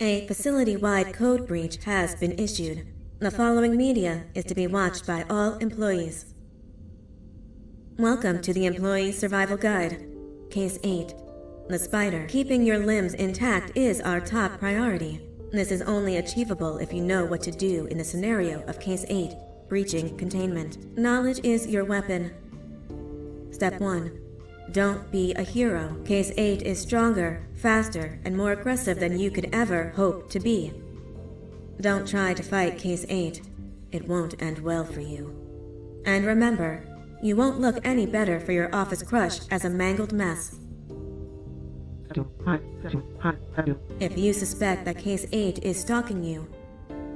A facility-wide code breach has been issued. The following media is to be watched by all employees. Welcome to the Employee Survival Guide. Case 8. The spider. Keeping your limbs intact is our top priority. This is only achievable if you know what to do in the scenario of Case 8, breaching containment. Knowledge is your weapon. Step 1. Don't be a hero. Case 8 is stronger, faster, and more aggressive than you could ever hope to be. Don't try to fight Case 8. It won't end well for you. And remember, you won't look any better for your office crush as a mangled mess. If you suspect that Case 8 is stalking you,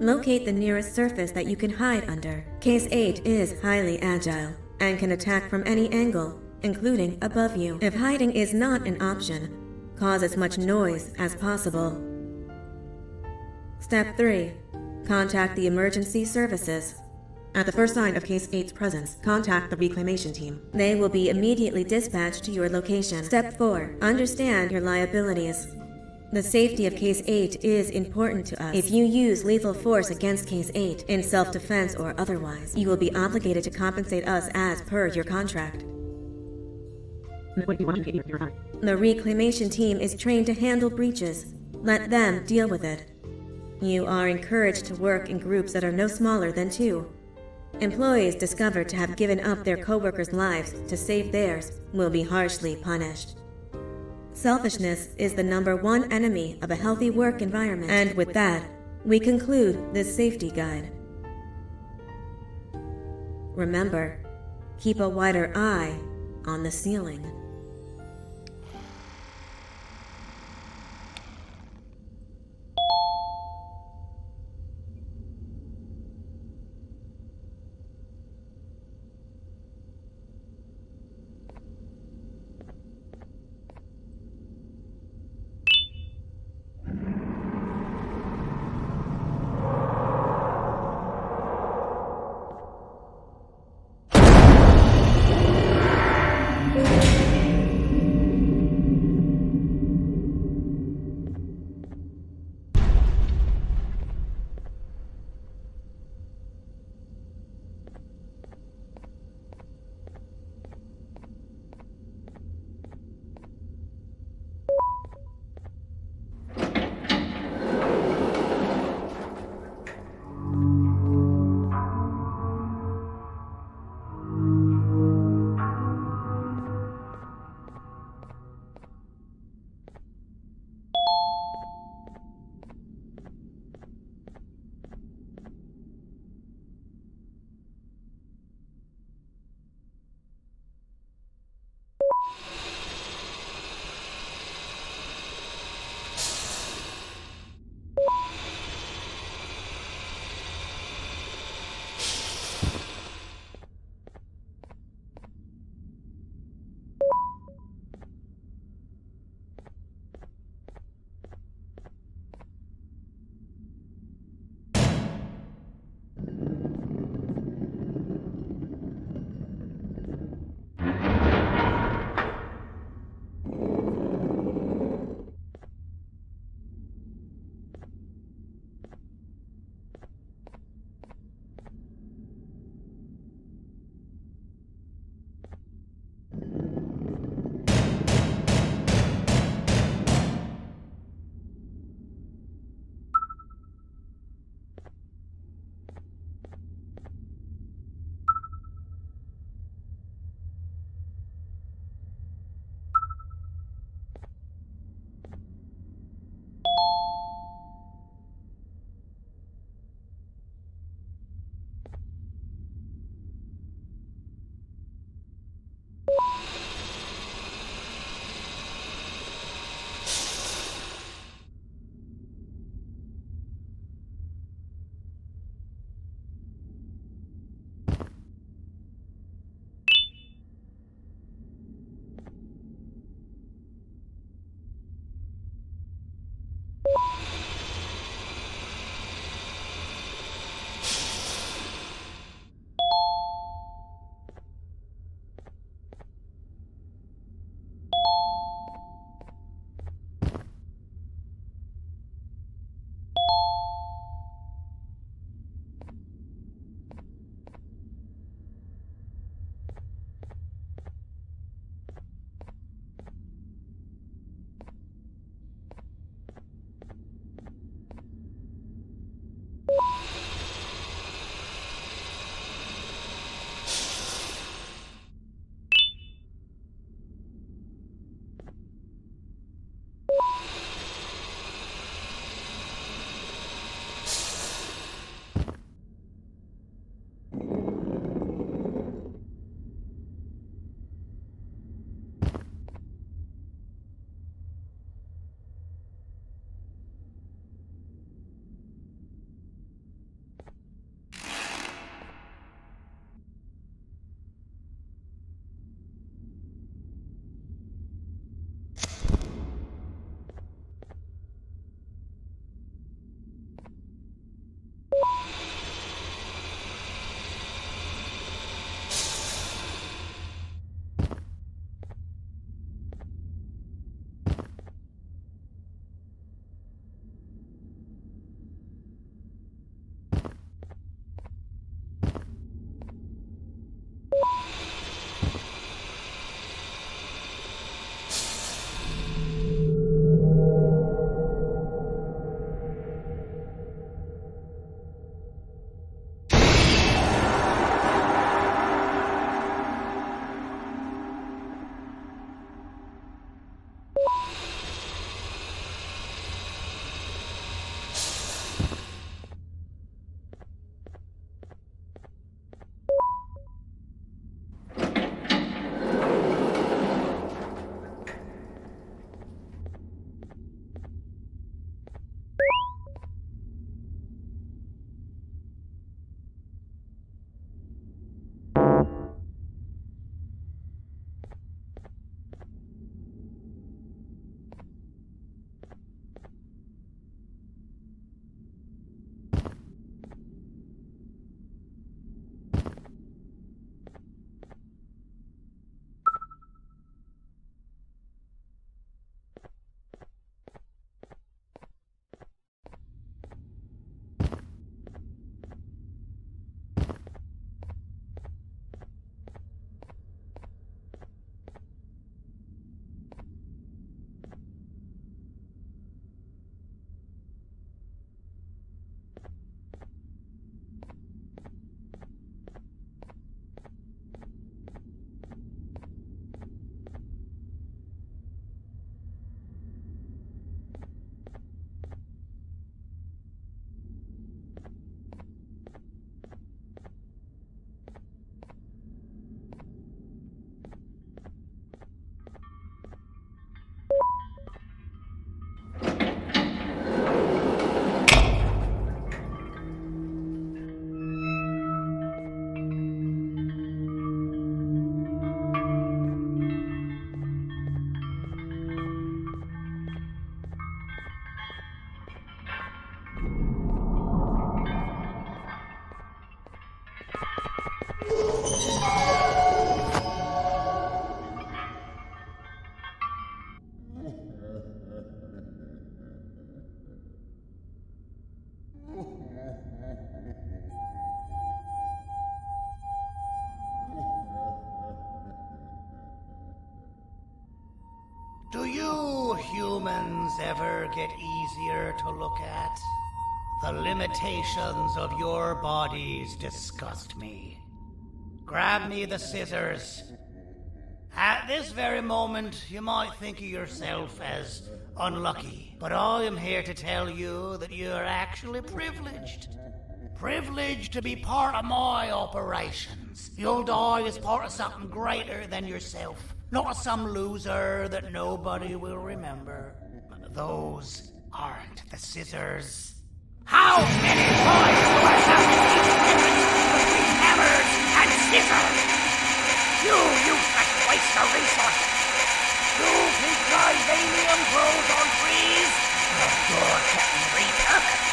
locate the nearest surface that you can hide under. Case 8 is highly agile and can attack from any angle, including above you. If hiding is not an option, cause as much noise as possible. Step 3. Contact the emergency services. At the first sign of Case 8's presence, contact the reclamation team. They will be immediately dispatched to your location. Step 4. Understand your liabilities. The safety of Case 8 is important to us. If you use lethal force against Case 8, in self-defense or otherwise, you will be obligated to compensate us as per your contract. The reclamation team is trained to handle breaches. Let them deal with it. You are encouraged to work in groups that are no smaller than 2. Employees discovered to have given up their coworkers' lives to save theirs will be harshly punished. Selfishness is the #1 enemy of a healthy work environment. And with that, we conclude this safety guide. Remember, keep a wider eye on the ceiling. Do you humans ever get easier to look at? The limitations of your bodies disgust me. Grab me the scissors. At this very moment, you might think of yourself as unlucky, but I am here to tell you that you're actually privileged. Privileged to be part of my operations. You'll die as part of something greater than yourself. Not as some loser that nobody will remember. Those aren't the scissors. How many times do I have to teach the difference between hammers and scissors? You useless waste of resources. You think Titanium grows on trees? Well, you're getting repurposed.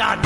done.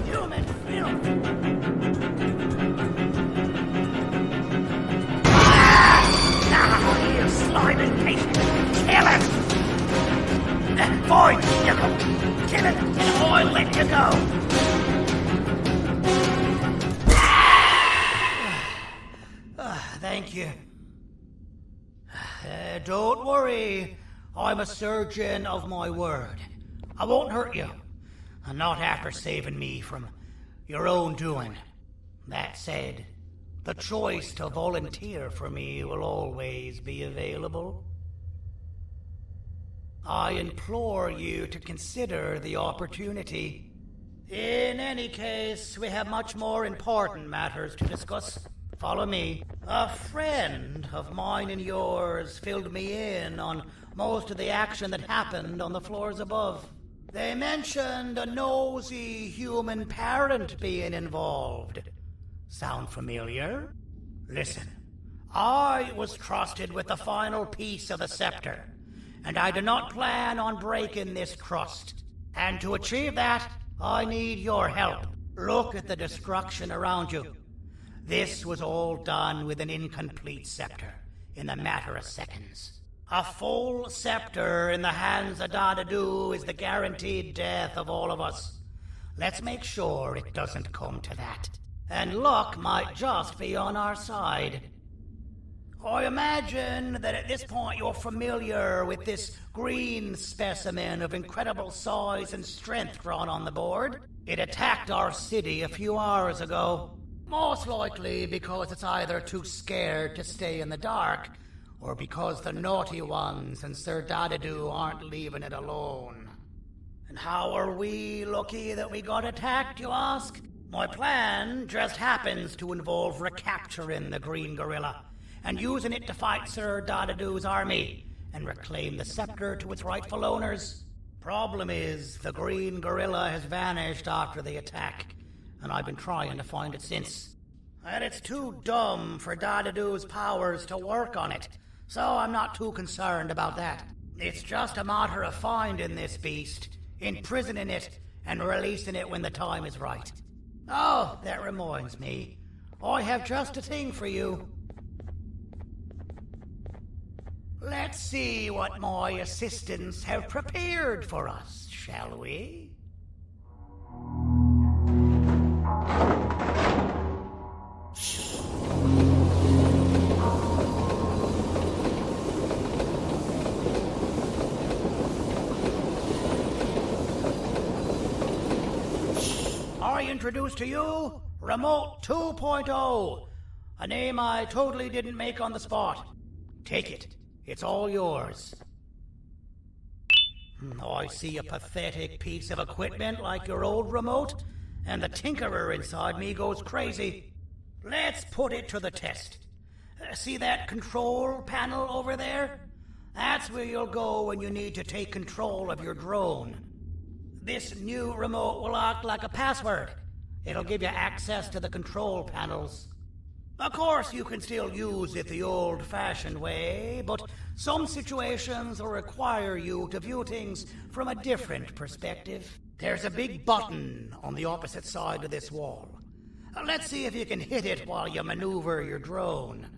Human filth! Now, you slimy patient! Kill him! Void, you go! Kill him, and I'll let you go! Thank you. Don't worry. I'm a surgeon of my word. I won't hurt you. And not after saving me from your own doing. That said, the choice to volunteer for me will always be available. I implore you to consider the opportunity. In any case, we have much more important matters to discuss. Follow me. A friend of mine and yours filled me in on most of the action that happened on the floors above. They mentioned a nosy human parent being involved. Sound familiar? Listen, I was trusted with the final piece of the scepter, and I do not plan on breaking this trust. And to achieve that, I need your help. Look at the destruction around you. This was all done with an incomplete scepter, in a matter of seconds. A full scepter in the hands of Dadadu is the guaranteed death of all of us. Let's make sure it doesn't come to that. And luck might just be on our side. I imagine that at this point you're familiar with this green specimen of incredible size and strength drawn on the board. It attacked our city a few hours ago. Most likely because it's either too scared to stay in the dark, or because the naughty ones and Sir Dadadu aren't leaving it alone. And how are we lucky that we got attacked, you ask? My plan just happens to involve recapturing the green gorilla, and using it to fight Sir Dadadu's army, and reclaim the scepter to its rightful owners. Problem is, the green gorilla has vanished after the attack, and I've been trying to find it since. And it's too dumb for Dadadu's powers to work on it, so I'm not too concerned about that. It's just a matter of finding this beast, imprisoning it, and releasing it when the time is right. Oh, that reminds me. I have just a thing for you. Let's see what my assistants have prepared for us, shall we? I introduce to you Remote 2.0, a name I totally didn't make on the spot. Take it. It's all yours. I see a pathetic piece of equipment like your old remote, and the tinkerer inside me goes crazy. Let's put it to the test. See that control panel over there? That's where you'll go when you need to take control of your drone. This new remote will act like a password. It'll give you access to the control panels. Of course, you can still use it the old-fashioned way, but some situations will require you to view things from a different perspective. There's a big button on the opposite side of this wall. Let's see if you can hit it while you maneuver your drone.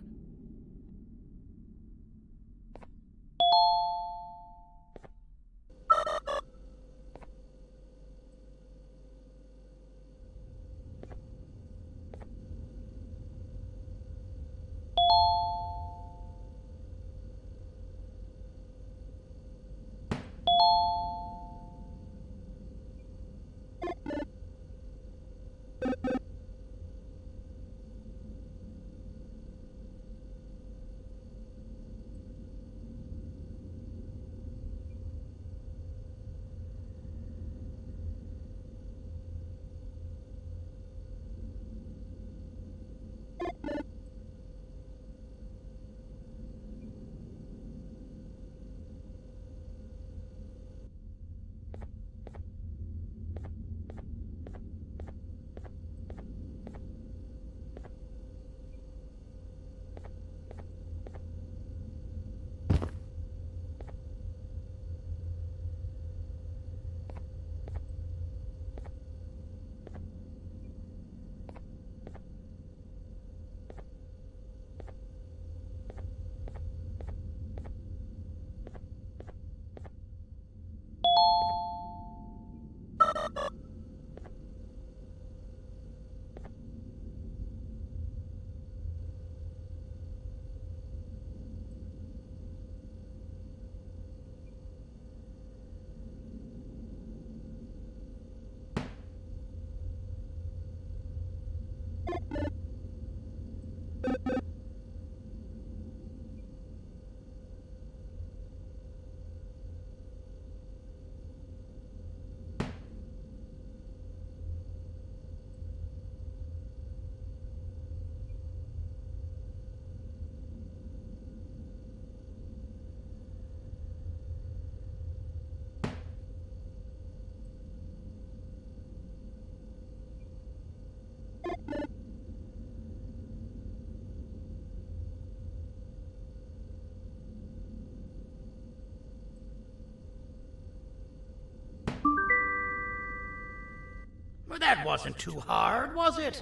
But that wasn't too hard, was it?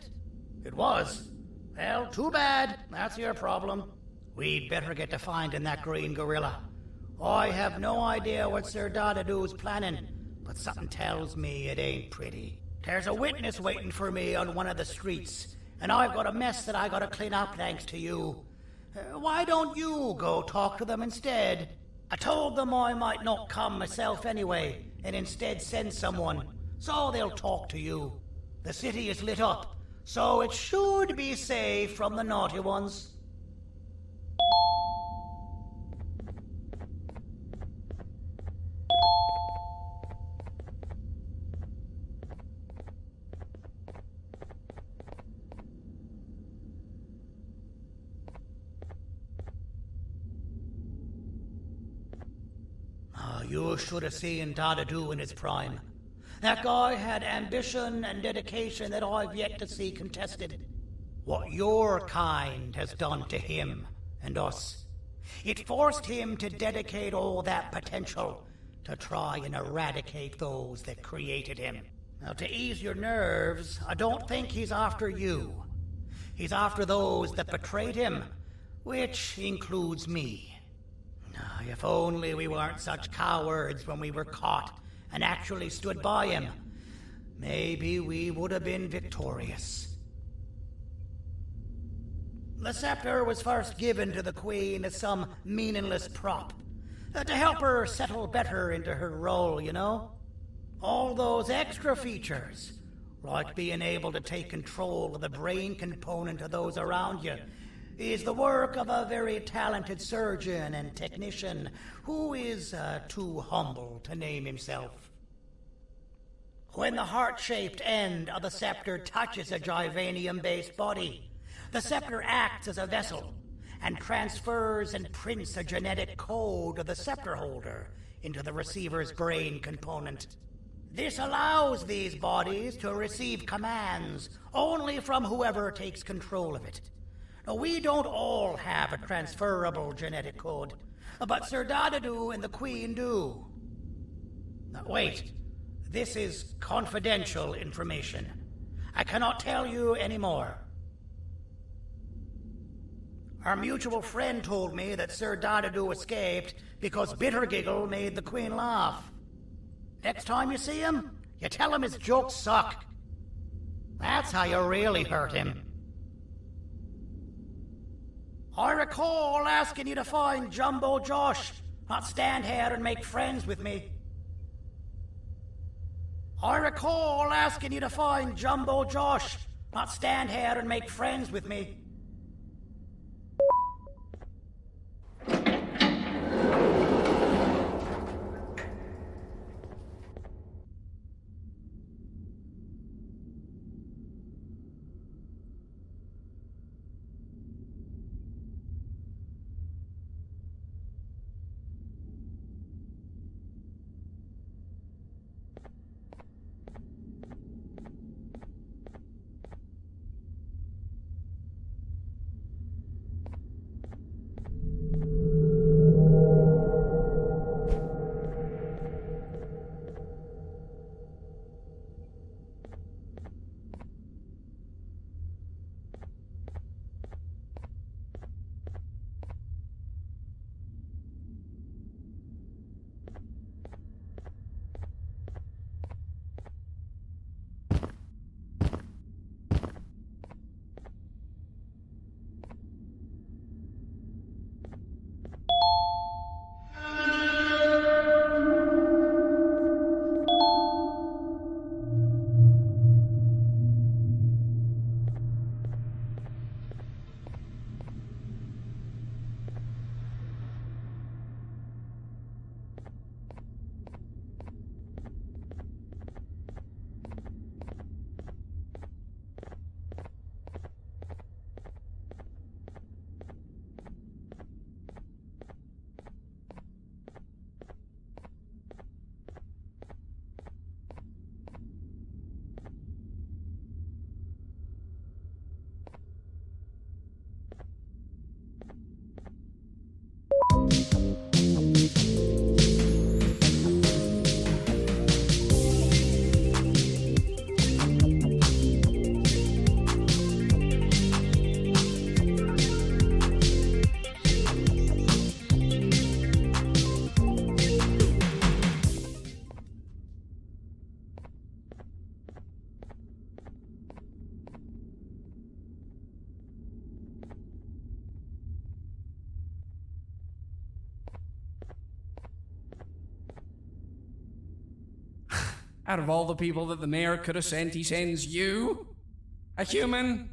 It was. Well, too bad. That's your problem. We'd better get to finding that green gorilla. I have no idea what Sir Dadadoo's planning, but something tells me it ain't pretty. There's a witness waiting for me on one of the streets, and I've got a mess that I gotta clean up thanks to you. Why don't you go talk to them instead? I told them I might not come myself anyway, and instead send someone, so they'll talk to you. The city is lit up, so it should be safe from the naughty ones. You should have seen Dadadoo in his prime. That guy had ambition and dedication that I've yet to see contested. What your kind has done to him and us. It forced him to dedicate all that potential to try and eradicate those that created him. Now, to ease your nerves, I don't think he's after you. He's after those that betrayed him, which includes me. If only we weren't such cowards when we were caught and actually stood by him, maybe we would have been victorious. The scepter was first given to the Queen as some meaningless prop, to help her settle better into her role, you know? All those extra features, like being able to take control of the brain component of those around you, is the work of a very talented surgeon and technician who is too humble to name himself. When the heart-shaped end of the scepter touches a Givanium-based body, the scepter acts as a vessel and transfers and prints a genetic code of the scepter holder into the receiver's brain component. This allows these bodies to receive commands only from whoever takes control of it. Now, we don't all have a transferable genetic code, but Sir Dadadoo and the Queen do. Now, wait. This is confidential information. I cannot tell you any more. Our mutual friend told me that Sir Dadadoo escaped because Bittergiggle made the Queen laugh. Next time you see him, you tell him his jokes suck. That's how you really hurt him. I recall asking you to find Jumbo Josh, not stand here and make friends with me. I recall asking you to find Jumbo Josh, not stand here and make friends with me. Out of all the people that the mayor could have sent, he sends you? A human?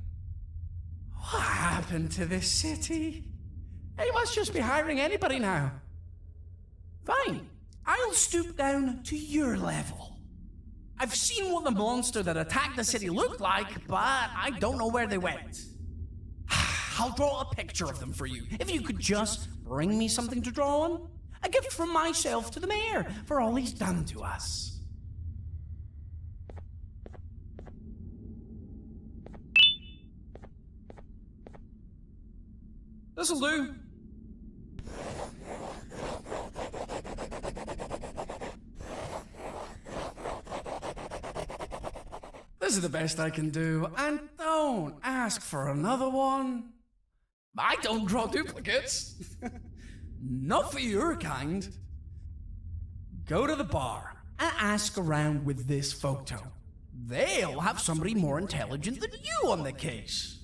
What happened to this city? He must just be hiring anybody now. Fine, I'll stoop down to your level. I've seen what the monster that attacked the city looked like, but I don't know where they went. I'll draw a picture of them for you, if you could just bring me something to draw on. A gift from myself to the mayor for all he's done to us. This'll do. This is the best I can do, and don't ask for another one. I don't draw duplicates. Not for your kind. Go to the bar and ask around with this photo. They'll have somebody more intelligent than you on the case.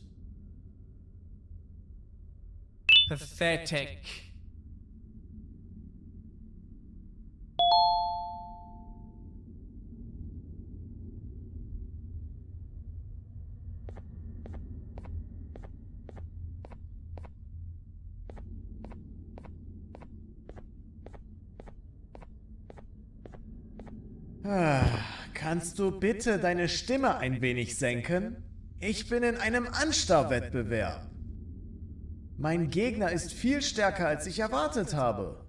Pathetic. Kannst du bitte deine Stimme ein wenig senken? Ich bin in einem Anstarrwettbewerb. Mein Gegner ist viel stärker, als ich erwartet habe.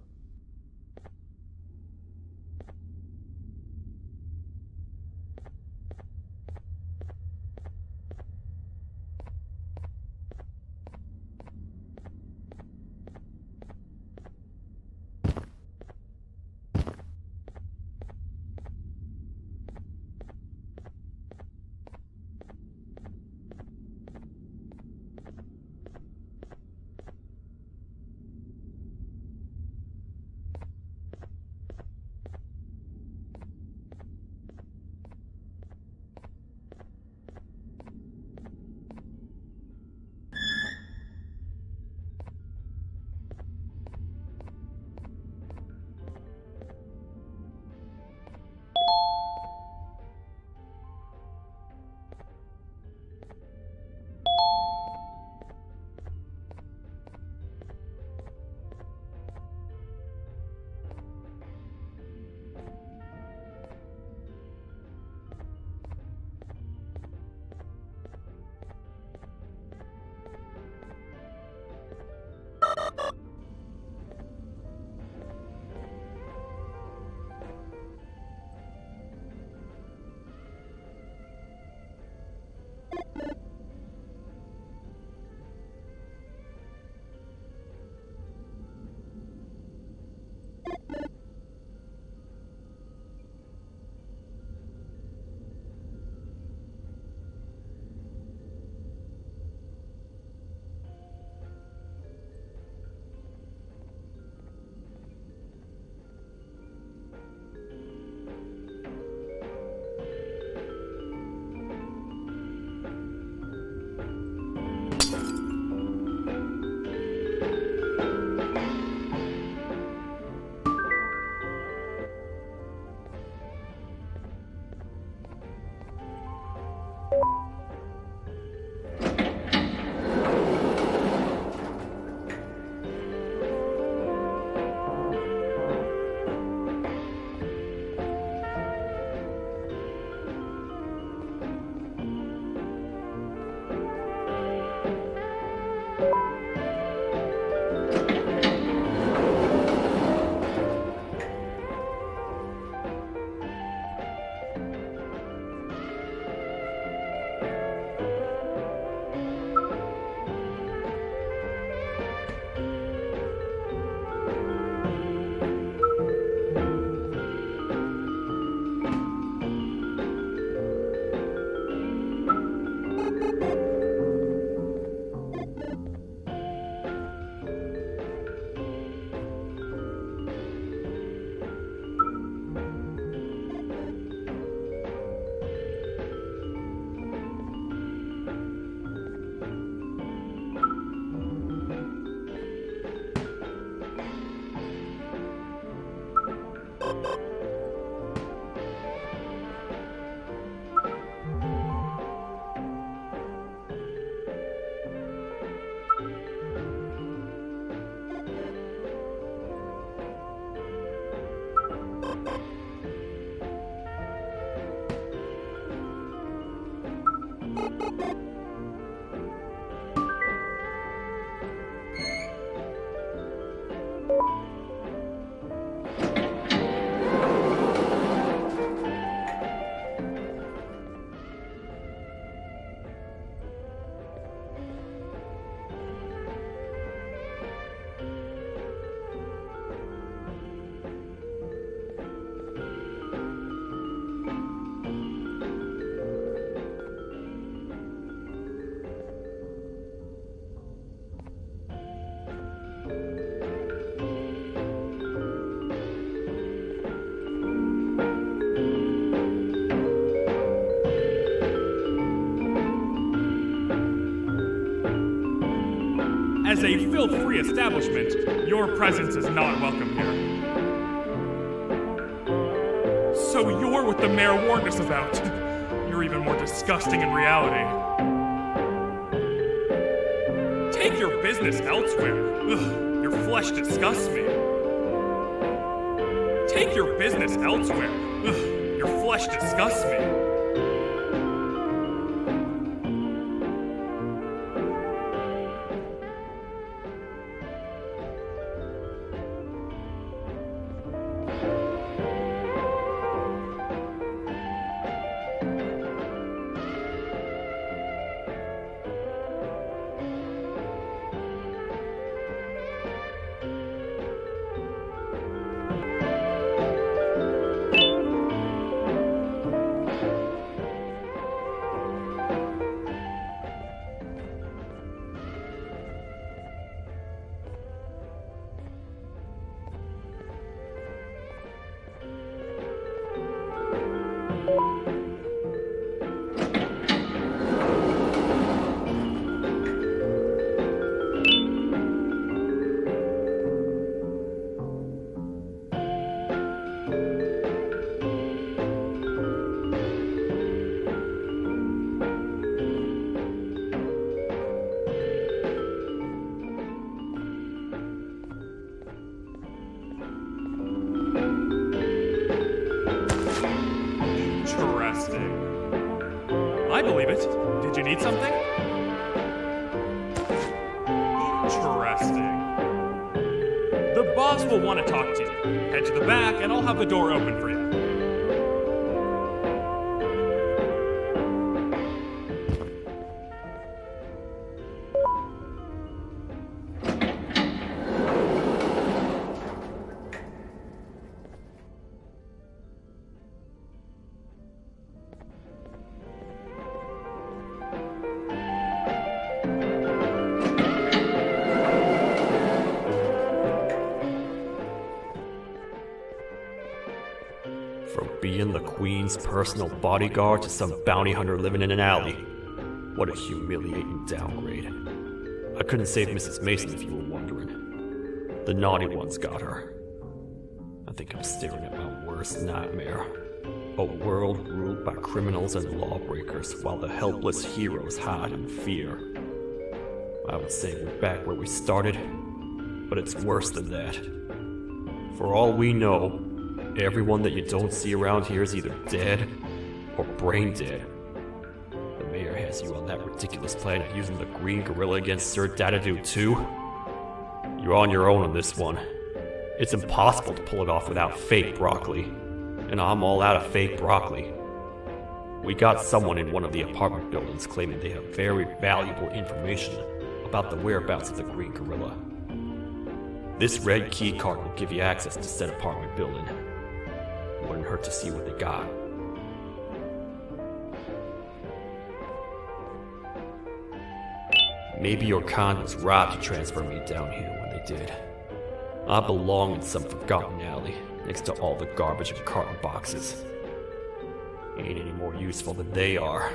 As a filth-free establishment, your presence is not welcome here. So you're what the mayor warned us about. You're even more disgusting in reality. Take your business elsewhere. Ugh, your flesh disgusts me. Take your business elsewhere. Ugh, your flesh disgusts me. I believe it. Did you need something? Interesting. The boss will want to talk to you. Head to the back and I'll have the door open for you. From being the Queen's personal bodyguard to some bounty hunter living in an alley. What a humiliating downgrade. I couldn't save Mrs. Mason if you were wondering. The naughty ones got her. I think I'm staring at my worst nightmare. A world ruled by criminals and lawbreakers while the helpless heroes hide in fear. I would say we're back where we started, but it's worse than that. For all we know, everyone that you don't see around here is either dead or brain dead. The mayor has you on that ridiculous plan of using the green gorilla against Sir Dadadoo too. You're on your own on this one. It's impossible to pull it off without fake broccoli. And I'm all out of fake broccoli. We got someone in one of the apartment buildings claiming they have very valuable information about the whereabouts of the green gorilla. This red key card will give you access to said apartment building. Wouldn't hurt to see what they got. Maybe your con was right to transfer me down here when they did. I belong in some forgotten alley, next to all the garbage and carton boxes. Ain't any more useful than they are.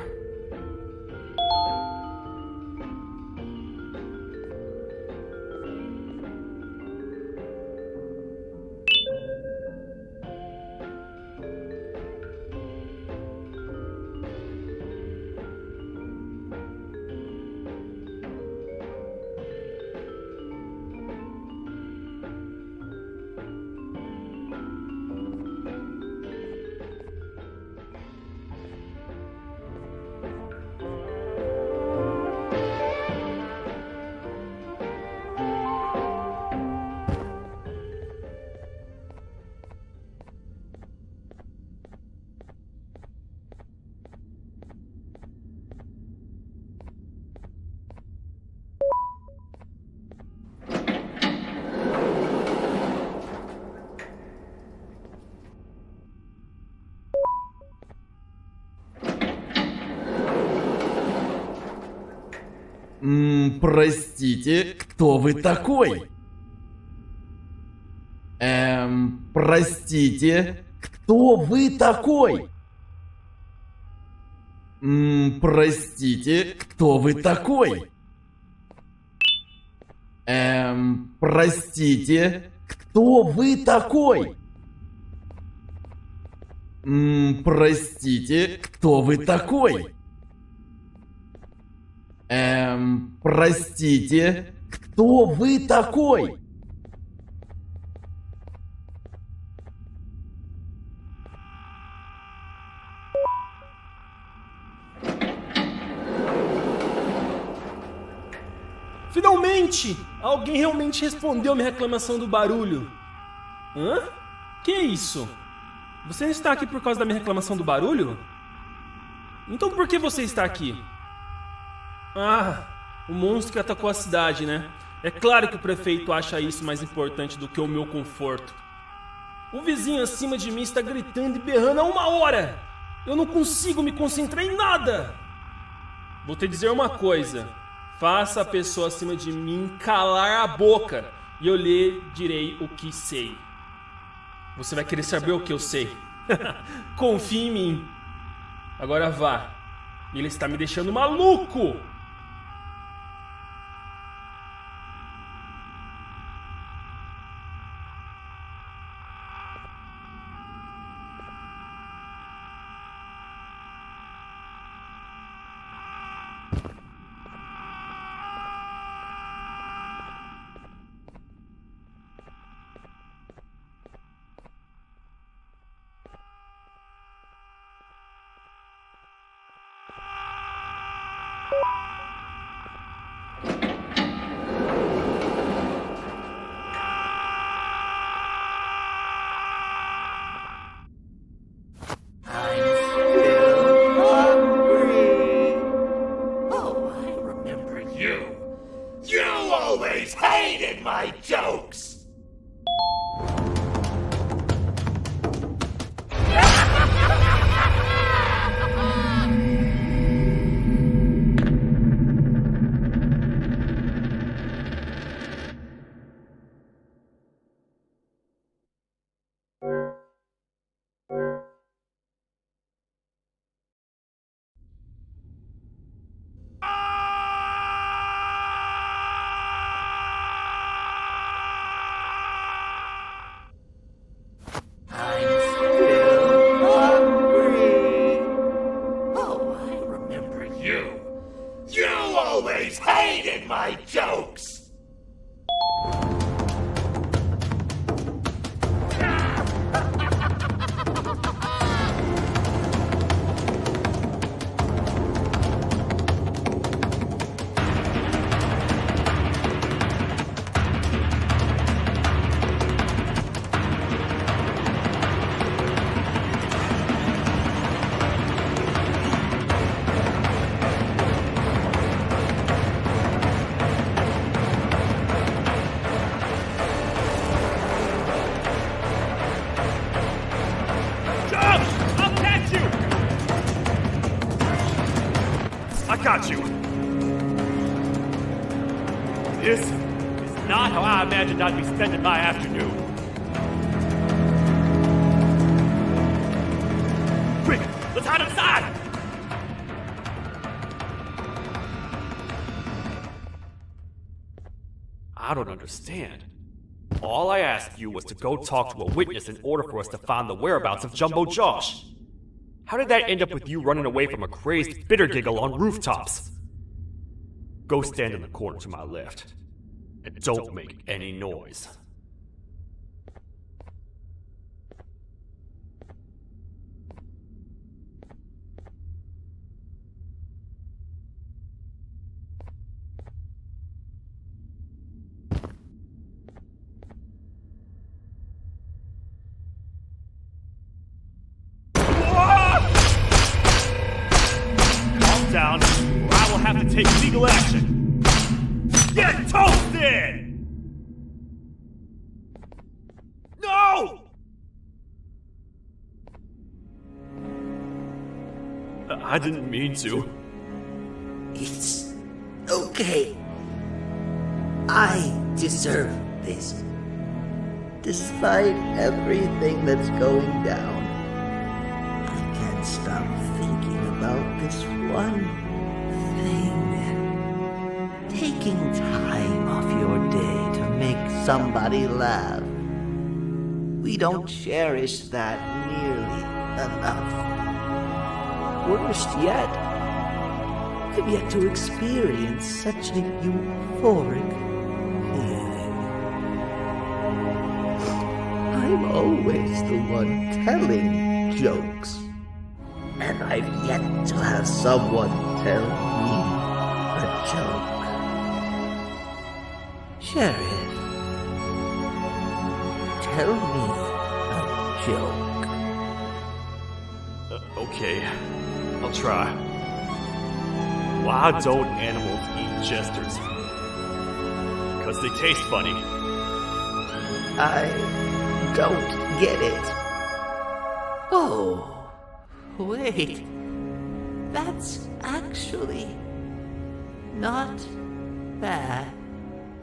Простите, кто вы такой? Простите, кто вы такой? Простите, кто вы такой? Простите, кто вы такой? Простите, кто вы такой? Простите, кто вы такой? Finalmente! Alguém realmente respondeu minha reclamação do barulho. Hã? Que é isso? Você não está aqui por causa da minha reclamação do barulho? Então por que você está aqui? Ah, o monstro que atacou a cidade, né? É claro que o prefeito acha isso mais importante do que o meu conforto. O vizinho acima de mim está gritando e berrando há 1 hora! Eu não consigo me concentrar em nada! Vou te dizer uma coisa. Faça a pessoa acima de mim calar a boca e eu lhe direi o que sei. Você vai querer saber o que eu sei. Confie em mim. Agora vá. Ele está me deixando maluco! Got you. This is not how I imagined I'd be spending my afternoon. Quick, let's hide inside! I don't understand. All I asked you was to go talk to a witness in order for us to find the whereabouts of Jumbo Josh. How did that end up with you running away from a crazed bitter giggle on rooftops? Go stand in the corner to my left. And don't make any noise. Down, or I will have to take legal action. Get toasted! No! I didn't mean to. It's okay. I deserve this. Despite everything that's going down, I can't stop thinking about this one thing. Taking time off your day somebody laugh. We don't cherish that nearly enough. Worst yet, I've yet to experience such a euphoric feeling. I'm always the one telling jokes, and I've yet to have someone tell me a joke. Sheriff, tell me a joke. Okay, I'll try. Why don't animals eat jesters? Because they taste funny. I don't get it. Oh, wait. That's actually not bad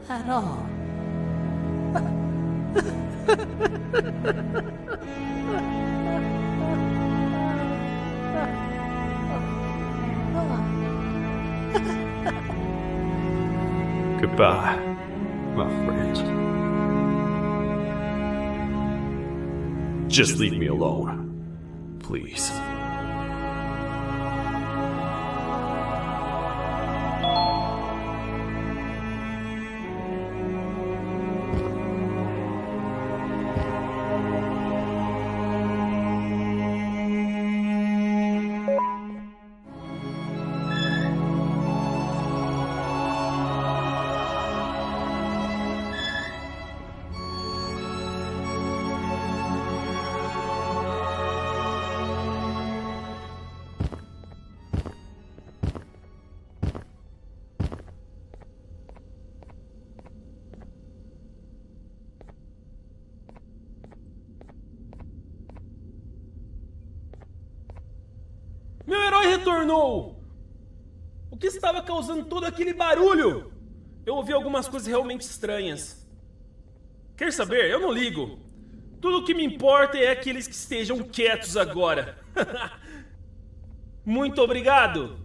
at all. Goodbye, my friend. Just leave me alone, please. Meu herói retornou! O que estava causando todo aquele barulho? Eu ouvi algumas coisas realmente estranhas. Quer saber? Eu não ligo. Tudo o que me importa é que eles que estejam quietos agora. Muito obrigado!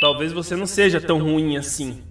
Talvez você não seja tão ruim assim.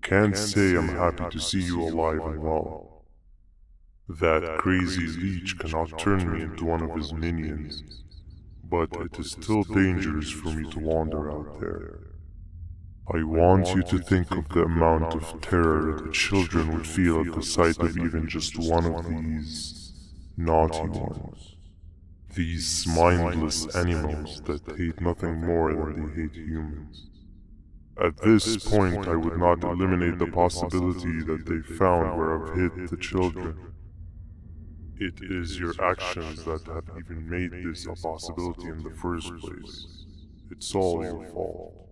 Can't say I'm happy to see you alive and well. That crazy leech cannot turn me into one of his minions, but it is still dangerous for me to wander out there. I want you to think of the amount of terror the children would feel at the sight of even just one of these naughty ones. These mindless animals that hate nothing more than they hate humans. At this point, I would not eliminate the possibility that they found where I've hid the children. It is your actions that have even made this a possibility in the first place. It's all your fault.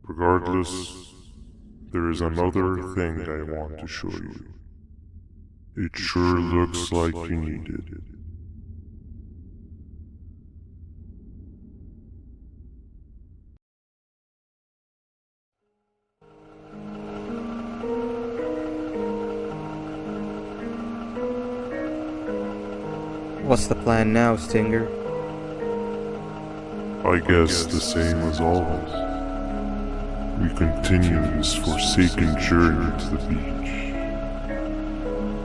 Regardless, there is another thing I want to show you. It sure looks like you need it. What's the plan now, Stinger? I guess the same as always. We continue this forsaken journey to the beach.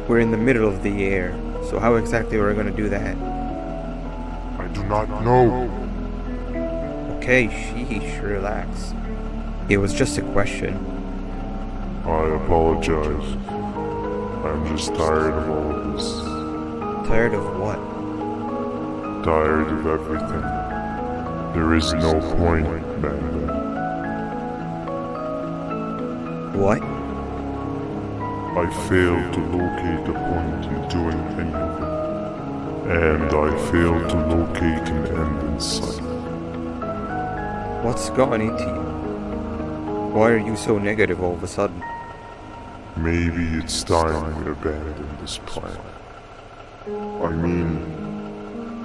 We're in the middle of the air, so how exactly are we going to do that? I do not know. Okay, sheesh, relax. It was just a question. I apologize. I'm just tired of all of this. Tired of what? Tired of everything. There is no point, Banban. What? I failed to locate a point in doing anything. And I failed to locate an end in sight. What's gotten into you? Why are you so negative all of a sudden? Maybe it's time we abandon this plan. I mean,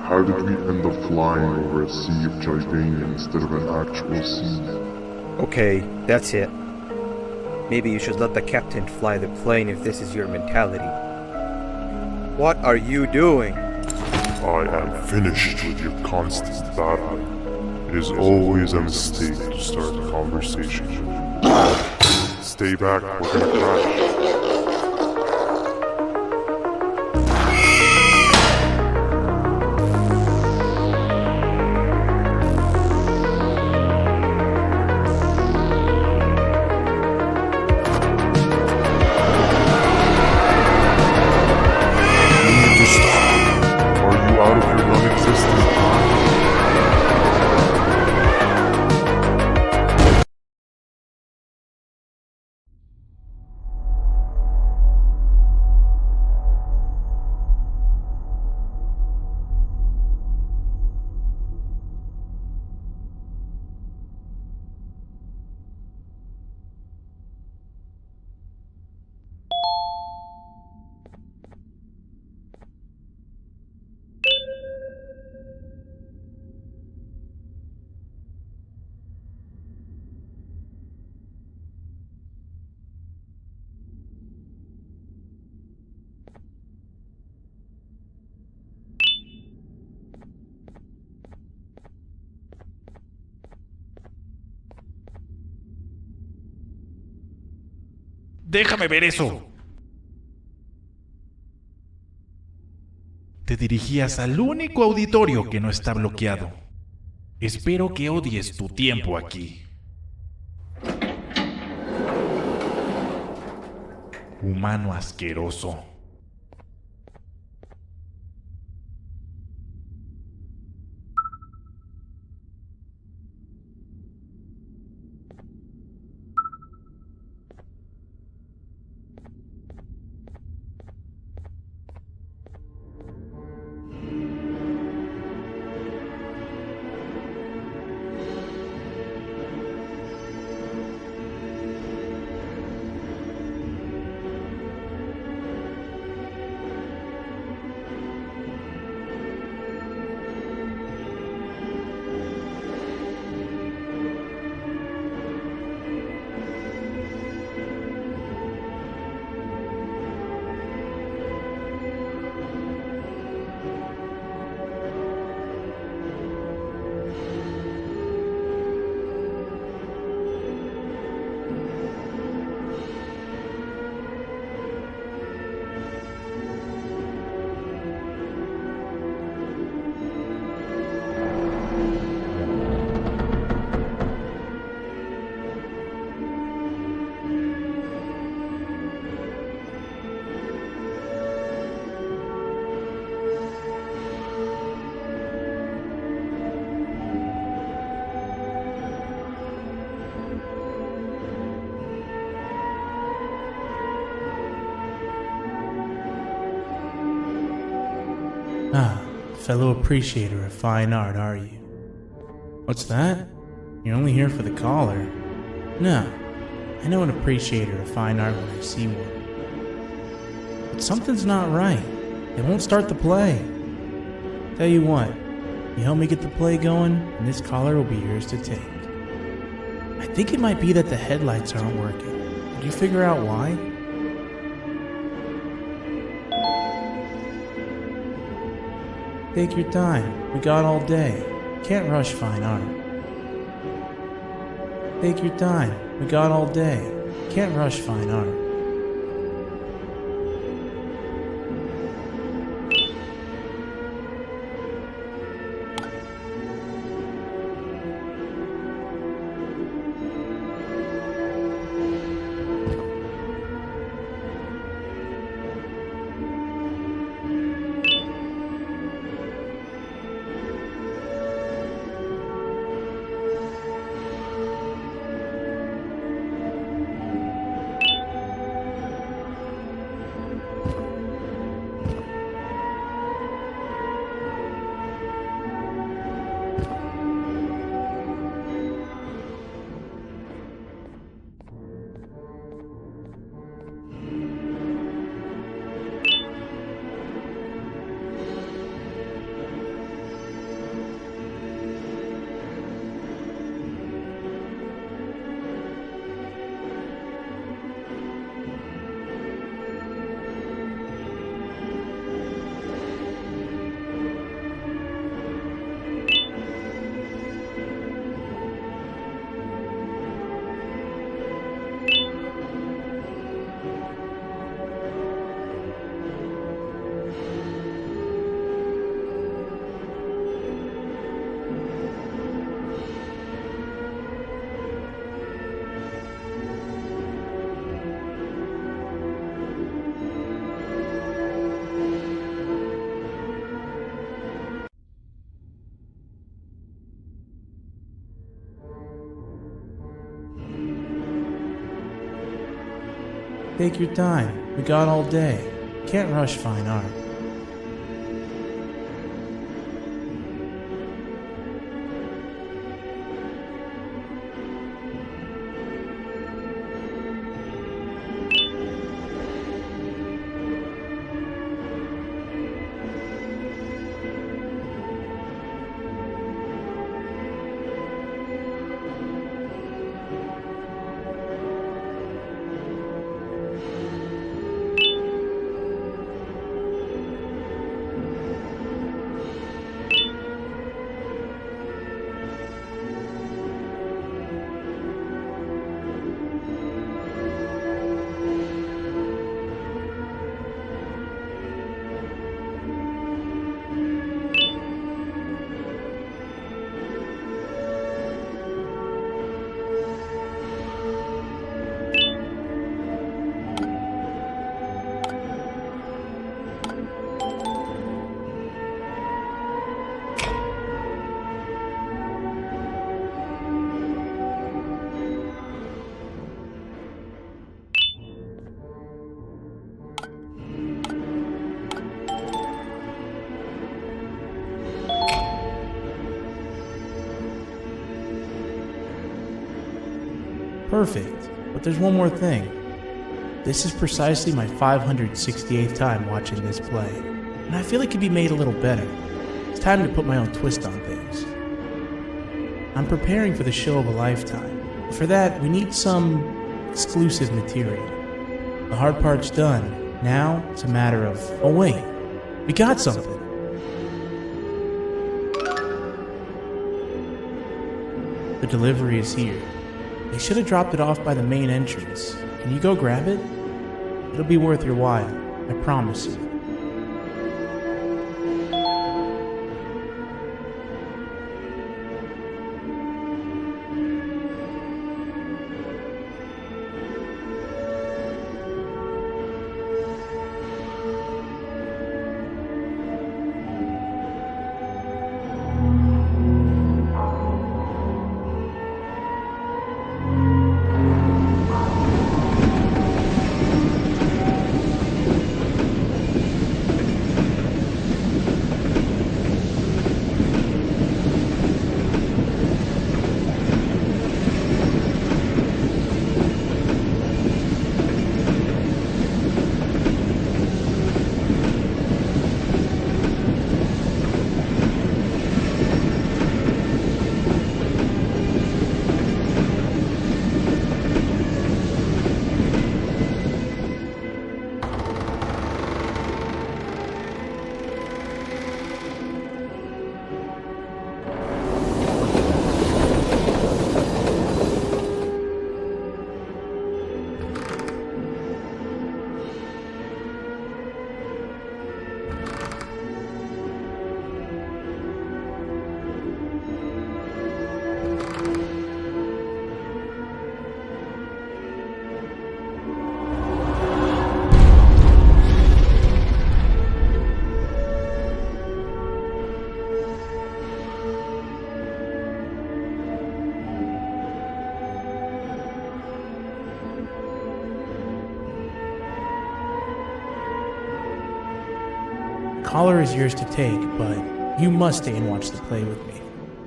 how did we end up flying over a sea of Jivania instead of an actual sea? Okay, that's it. Maybe you should let the captain fly the plane if this is your mentality. What are you doing? I am finished with your constant battling. It is always a mistake to start a conversation. Stay back, we're gonna crash. Déjame ver eso. Te dirigías al único auditorio que no está bloqueado. Espero que odies tu tiempo aquí. Humano asqueroso. Ah, fellow appreciator of fine art, are you? What's that? You're only here for the collar. No, I know an appreciator of fine art when I see one. But something's not right. They won't start the play. Tell you what, you help me get the play going, and this collar will be yours to take. I think it might be that the headlights aren't working. Did you figure out why? Take your time. We got all day. Can't rush fine art. Take your time. We got all day. Can't rush fine art. Take your time. We got all day. Can't rush fine art. Perfect. But there's one more thing. This is precisely my 568th time watching this play, and I feel it could be made a little better. It's time to put my own twist on things. I'm preparing for the show of a lifetime. For that, we need some exclusive material. The hard part's done. Now, it's a matter of... Oh wait, we got something. The delivery is here. They should have dropped it off by the main entrance. Can you go grab it? It'll be worth your while, I promise you. collar is yours to take, but you must stay and watch the play with me.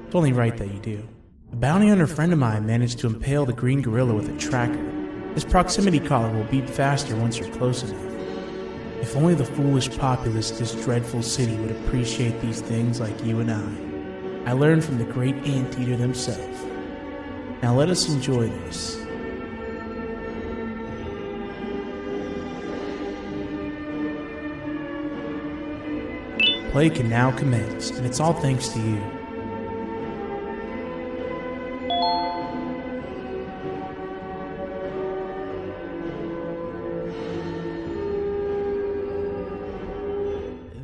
It's only right that you do. A bounty hunter friend of mine managed to impale the green gorilla with a tracker. This proximity collar will beep faster once you're close enough. If only the foolish populace of this dreadful city would appreciate these things like you and I. I learned from the great anteater himself. Now let us enjoy this. Play can now commence, and it's all thanks to you.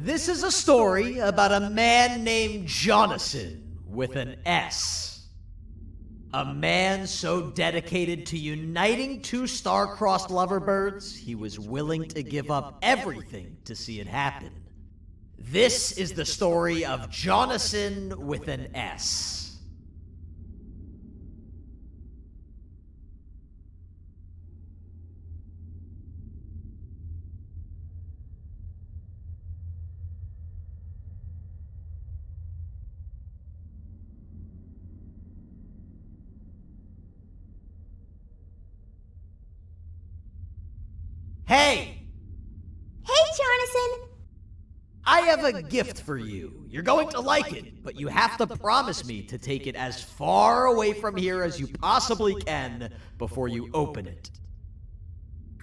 This is a story about a man named Jonathan with an S. A man so dedicated to uniting two star-crossed loverbirds, he was willing to give up everything to see it happen. This is the story of Jonathan with an S. Hey! Hey, Jonathan! I have a gift for you. You're going to like it, but you have to promise me to take it as far away from here as you possibly can before you open it.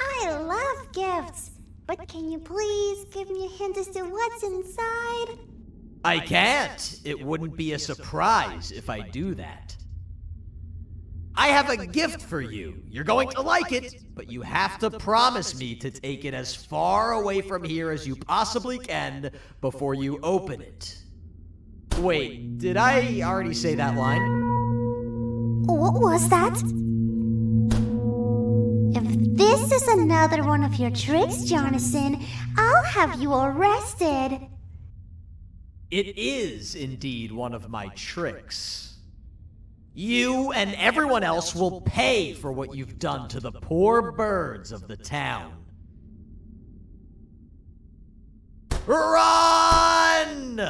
I love gifts, but can you please give me a hint as to what's inside? I can't. It wouldn't be a surprise if I do that. I have a gift for you. You're going to like it, but you have to promise me to take it as far away from here as you possibly can before you open it. Wait, did I already say that line? What was that? If this is another one of your tricks, Jonathan, I'll have you arrested. It is indeed one of my tricks. You and everyone else will pay for what you've done to the poor birds of the town. Run!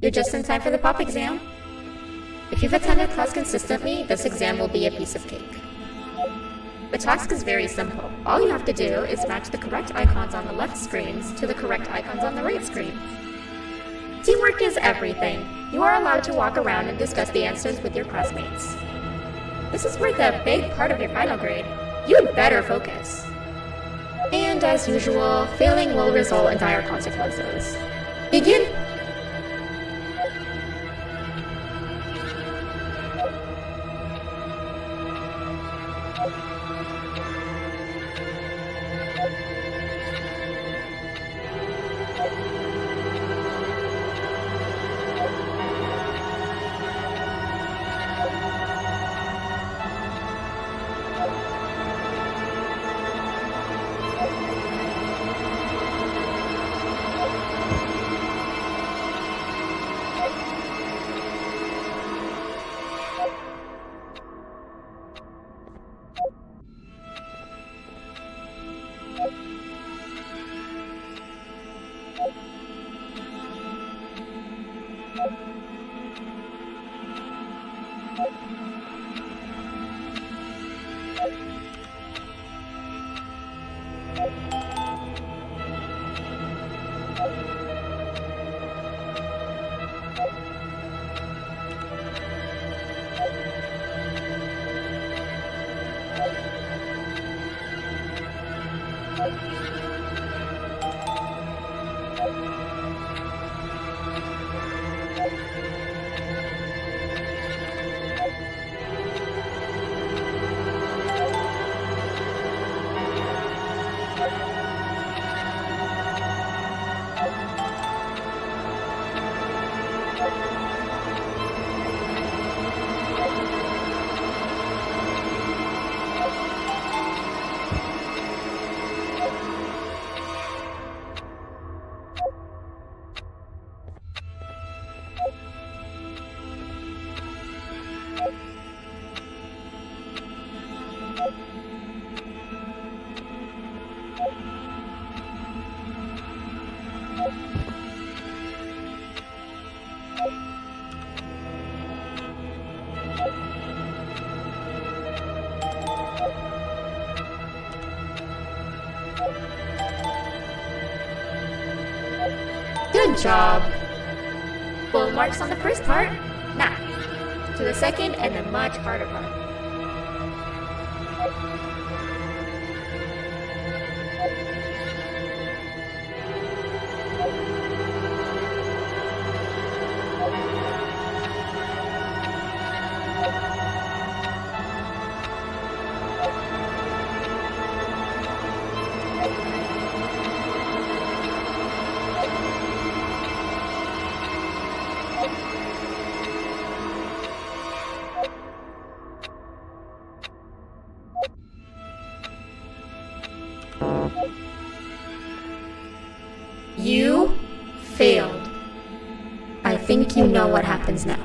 You're just in time for the pop exam. If you've attended class consistently, this exam will be a piece of cake. The task is very simple. All you have to do is match the correct icons on the left screens to the correct icons on the right screen. Teamwork is everything. You are allowed to walk around and discuss the answers with your classmates. This is worth a big part of your final grade. You'd better focus. And as usual, failing will result in dire consequences. Begin! Good job. Full marks on the first part. Now, to the second and the much harder part. You failed. I think you know what happens now.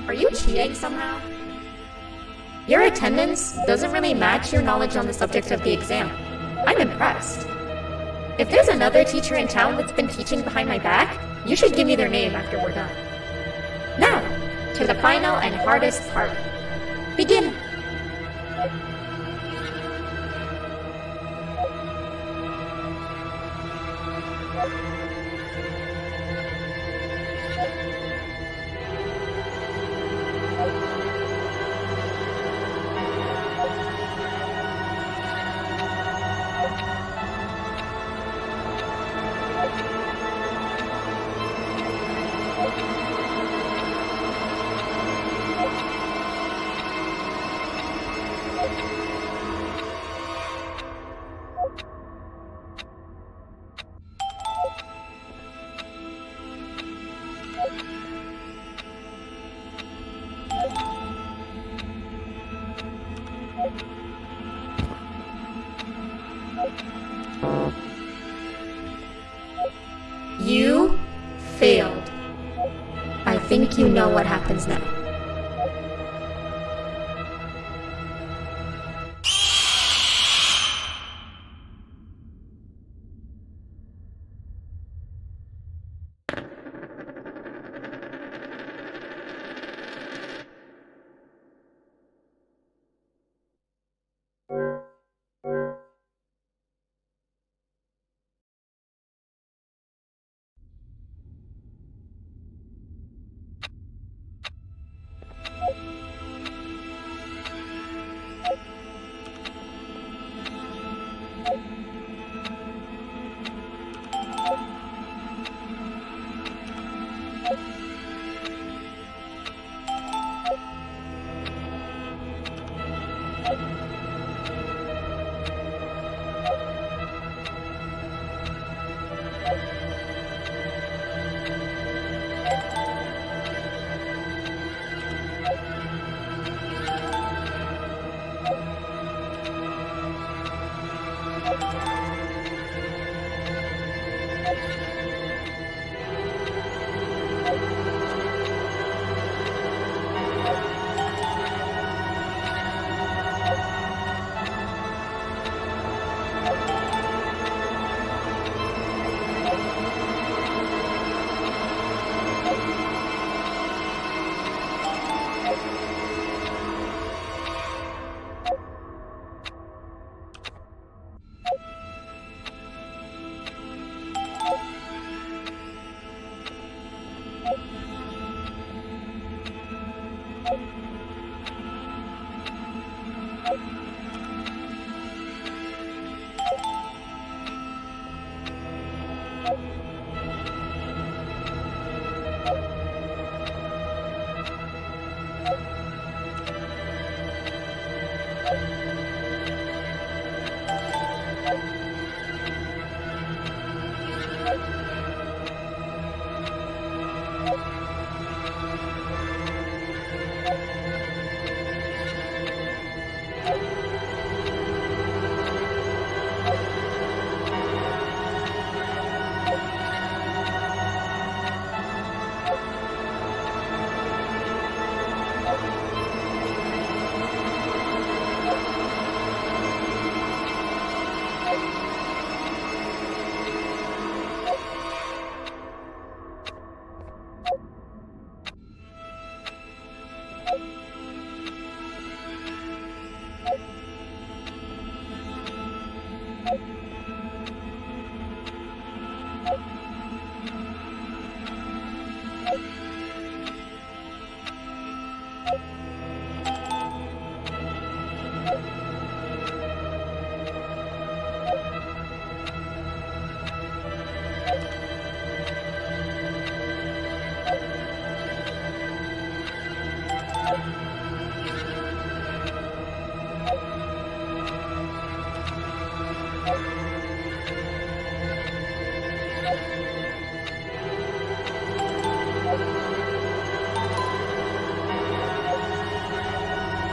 Are you cheating somehow? Your attendance doesn't really match your knowledge on the subject of the exam. I'm impressed. If there's another teacher in town that's been teaching behind my back, you should give me their name after we're done. Now, to the final and hardest part. Begin! You failed. I think you know what happens now.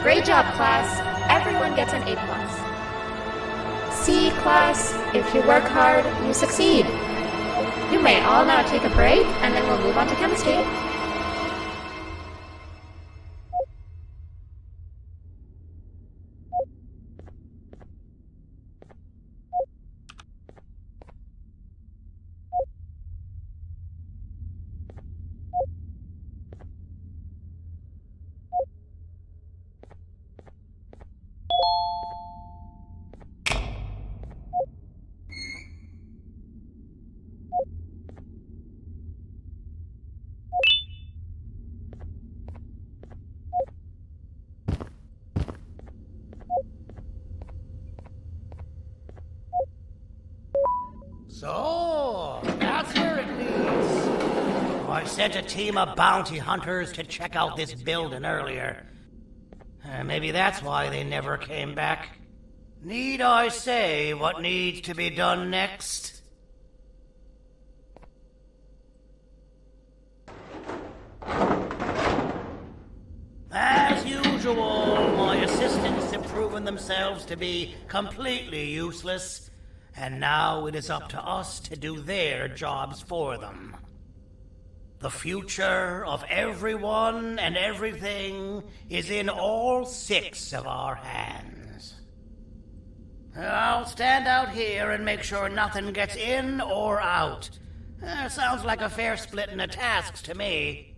Great job, class. Everyone gets an A+. C, class. If you work hard, you succeed. You may all now take a break, and then we'll move on to chemistry. So, that's where it leads. I sent a team of bounty hunters to check out this building earlier. Maybe that's why they never came back. Need I say what needs to be done next? As usual, my assistants have proven themselves to be completely useless. And now it is up to us to do their jobs for them. The future of everyone and everything is in all 6 of our hands. I'll stand out here and make sure nothing gets in or out. Sounds like a fair splitting of tasks to me.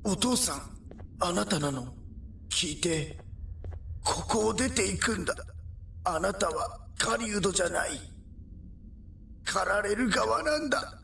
お父さん、あなたなの？聞いて。ここを出ていくんだ。あなたは狩人じゃない。狩られる側なんだ。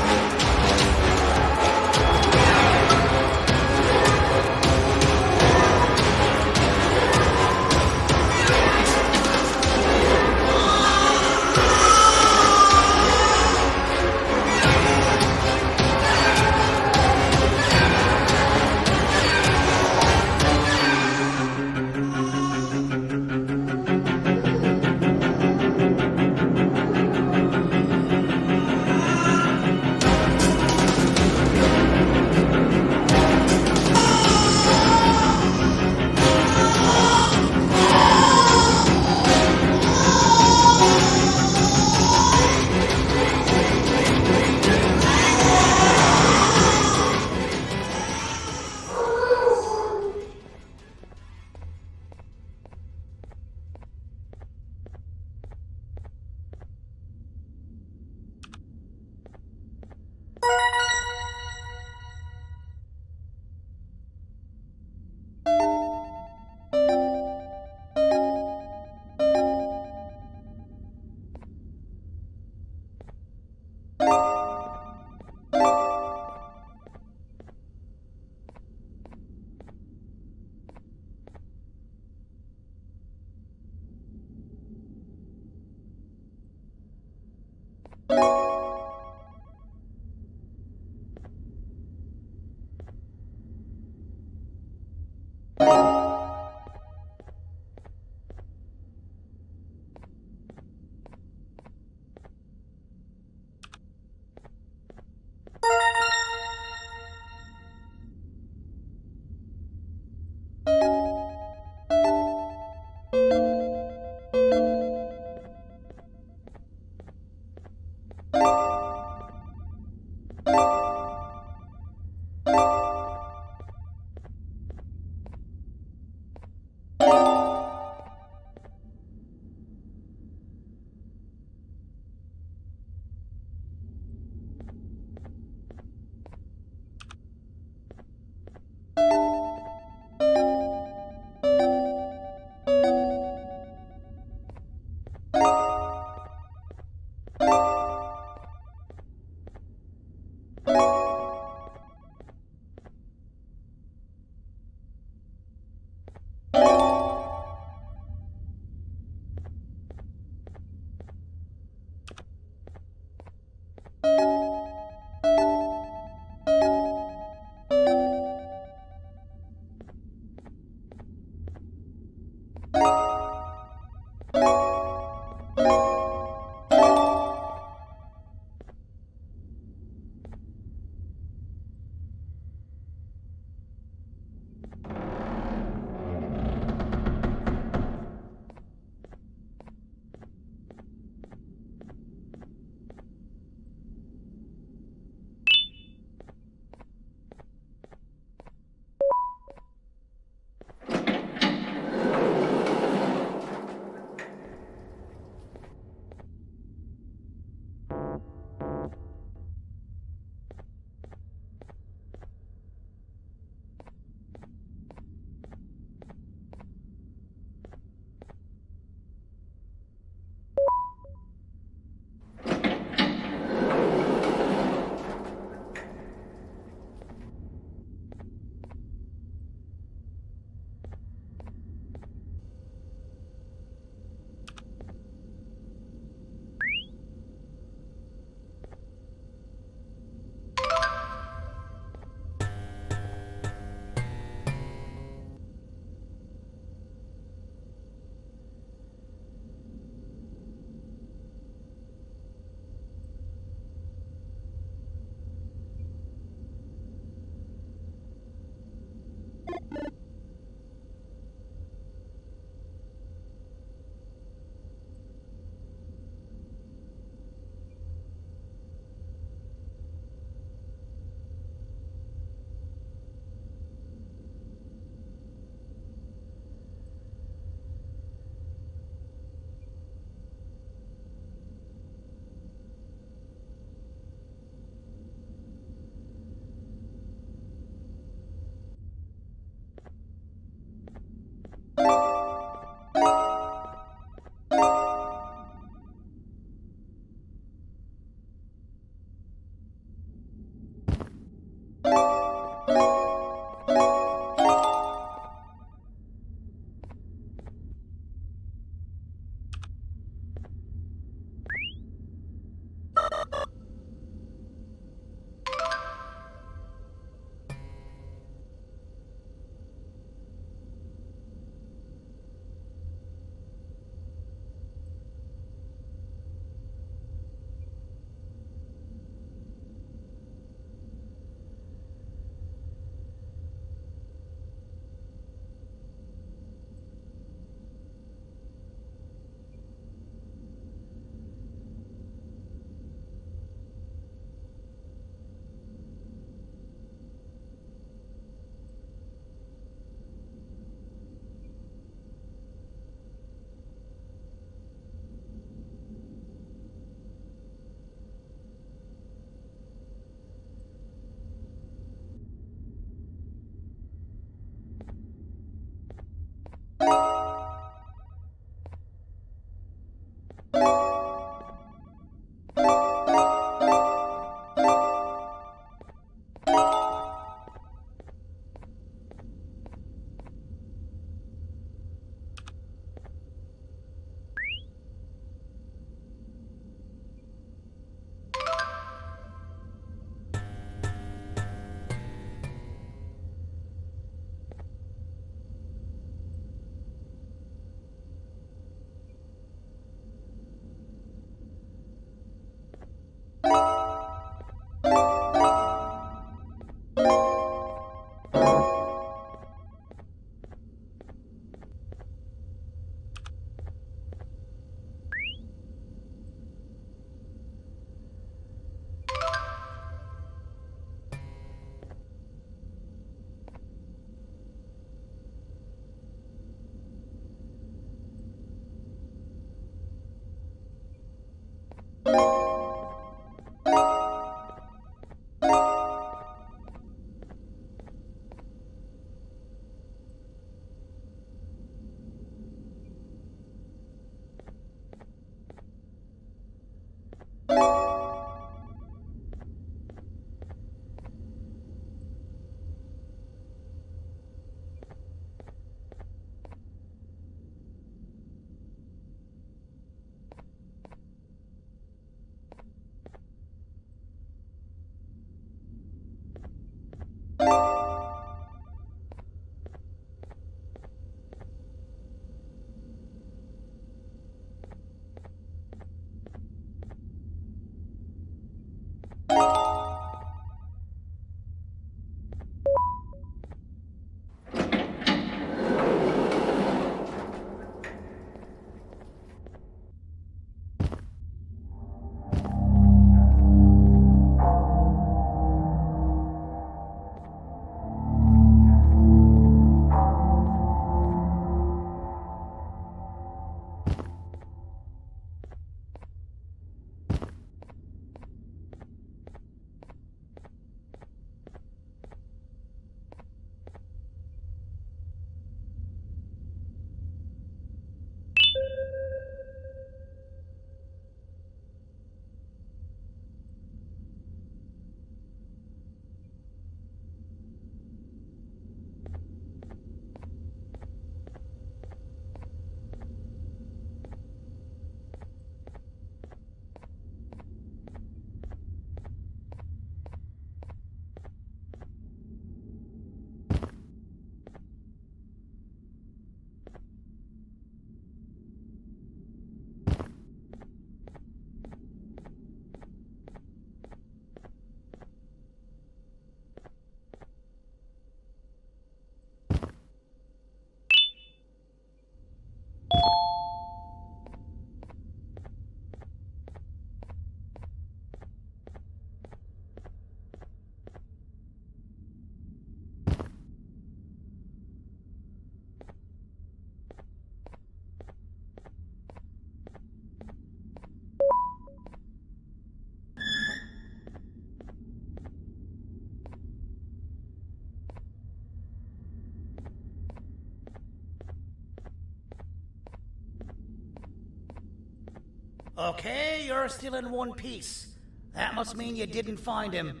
Okay, you're still in one piece. That must mean you didn't find him.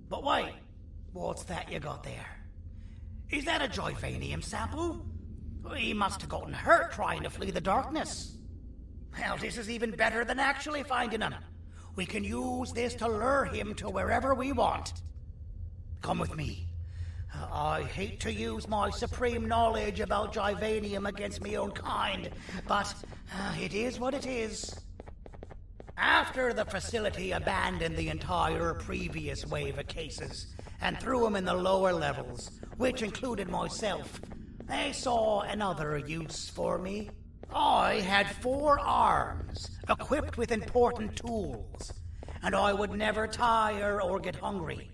But wait, what's that you got there? Is that a Joyvanium sample? He must have gotten hurt trying to flee the darkness. Well, this is even better than actually finding him. We can use this to lure him to wherever we want. Come with me. I hate to use my supreme knowledge about Joyvanium against my own kind, but it is what it is. After the facility abandoned the entire previous wave of cases and threw them in the lower levels, which included myself, they saw another use for me. I had 4 arms, equipped with important tools, and I would never tire or get hungry.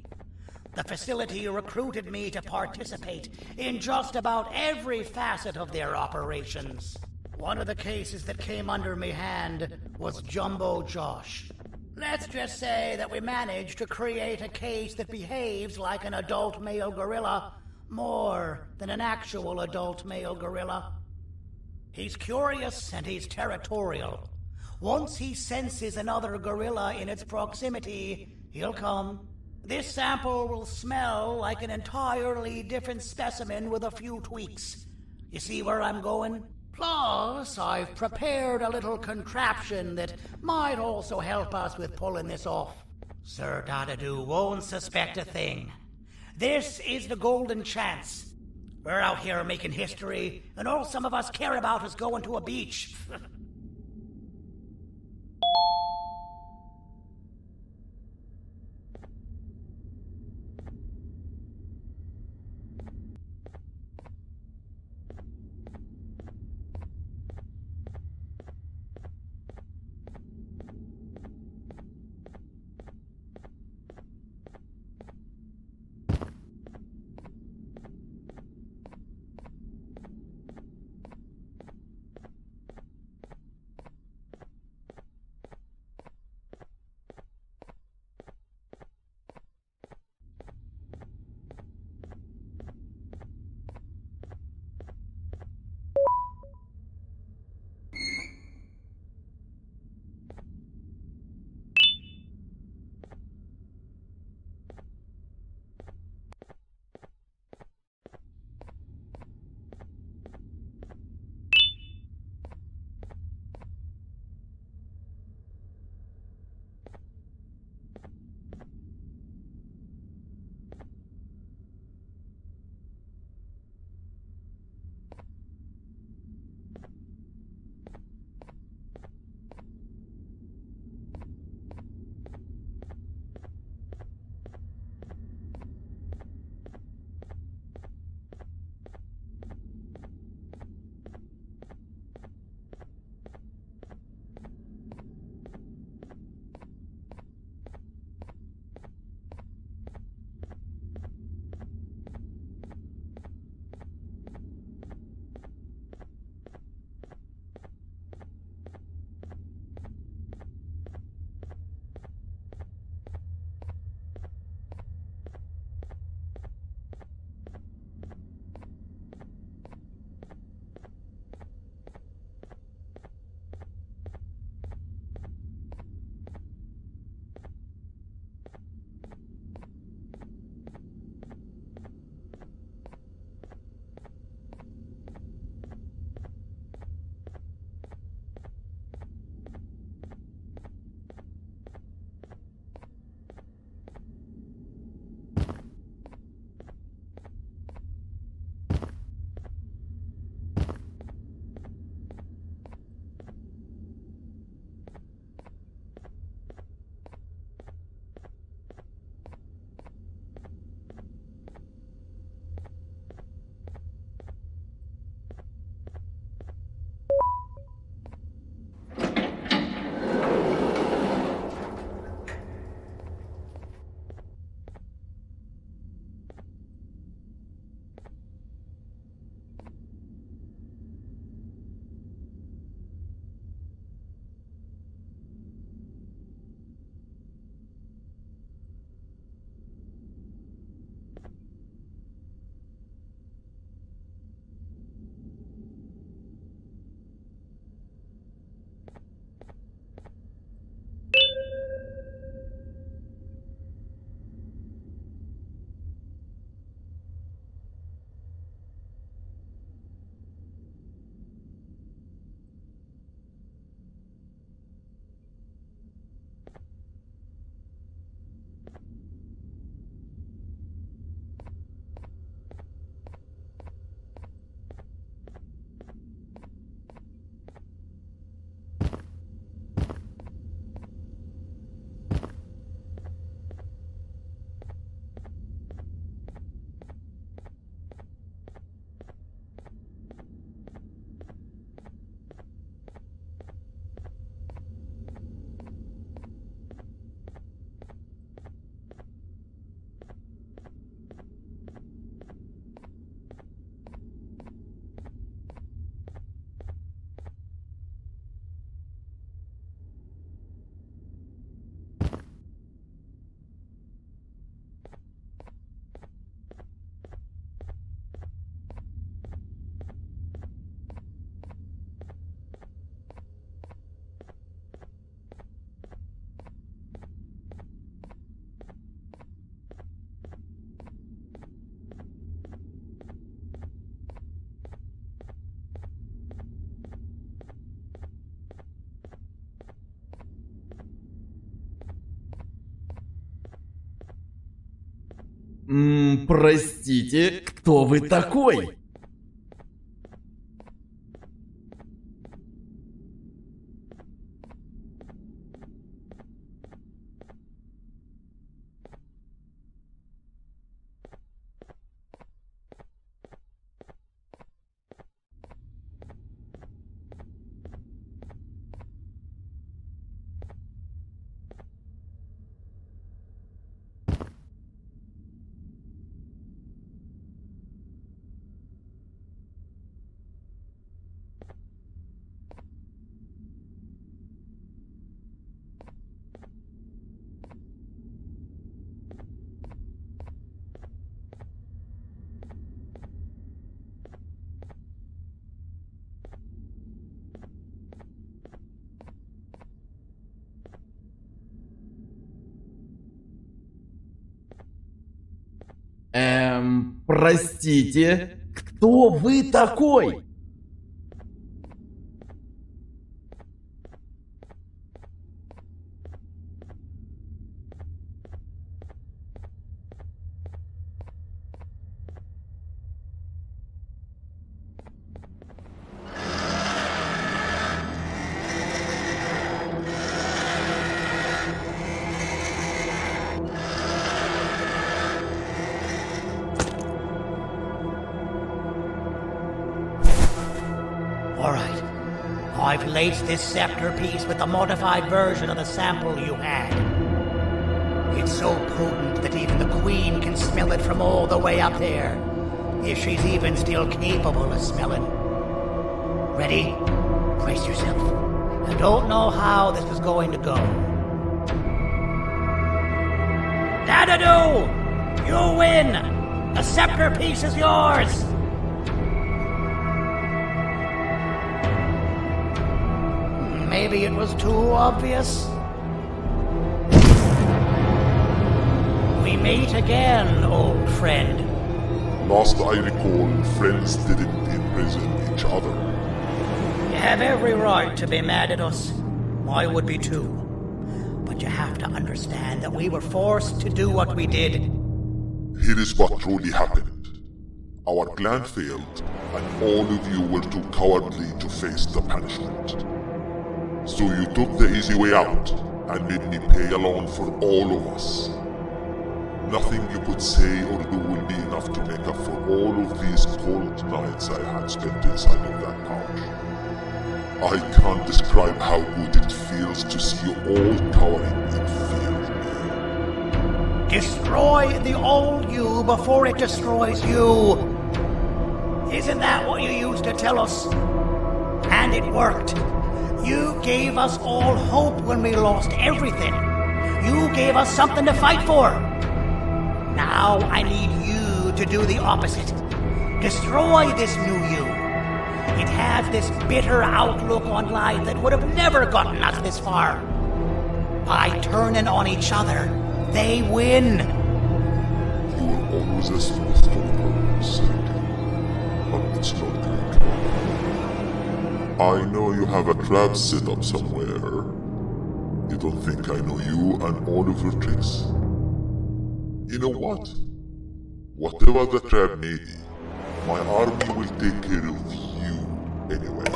The facility recruited me to participate in just about every facet of their operations. One of the cases that came under me hand was Jumbo Josh. Let's just say that we managed to create a case that behaves like an adult male gorilla more than an actual adult male gorilla. He's curious and he's territorial. Once he senses another gorilla in its proximity, he'll come. This sample will smell like an entirely different specimen with a few tweaks. You see where I'm going? Plus, I've prepared a little contraption that might also help us with pulling this off. Sir Dadadoo won't suspect a thing. This is the golden chance. We're out here making history, and all some of us care about is going to a beach. Простите, кто вы такой? Простите, кто вы такой? Alright. I've laced this scepter piece with the modified version of the sample you had. It's so potent that even the Queen can smell it from all the way up there. If she's even still capable of smelling. Ready? Brace yourself. I don't know how this is going to go. Dadadoo! You win! The scepter piece is yours! Maybe it was too obvious. We meet again, old friend. Last I recall, friends didn't imprison each other. You have every right to be mad at us. I would be too. But you have to understand that we were forced to do what we did. Here is what truly happened. Our plan failed, and all of you were too cowardly to face the punishment. So you took the easy way out, and made me pay along for all of us. Nothing you could say or do will be enough to make up for all of these cold nights I had spent inside of that pouch. I can't describe how good it feels to see you all cowering in fear of me. Destroy the old you before it destroys you. Isn't that what you used to tell us? And it worked. You gave us all hope when we lost everything. You gave us something to fight for. Now I need you to do the opposite. Destroy this new you. It has this bitter outlook on life that would have never gotten us this far. By turning on each other, they win. You were always a smooth talker, Sandy. But it's not going to work. I know you have a trap set up somewhere. You don't think I know you and all of your tricks? You know what? Whatever the trap may be, my army will take care of you anyway.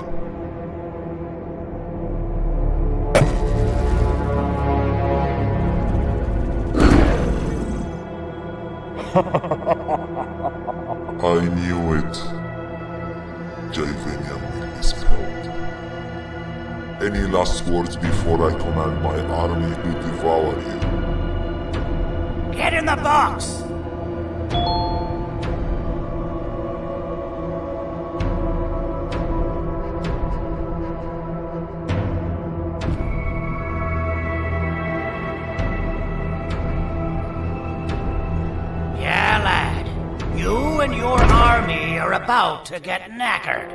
I knew it. Javenium will be spelled. Any last words before I command my army to devour you? Get in the box! Yeah, lad. You and your army are about to get knackered.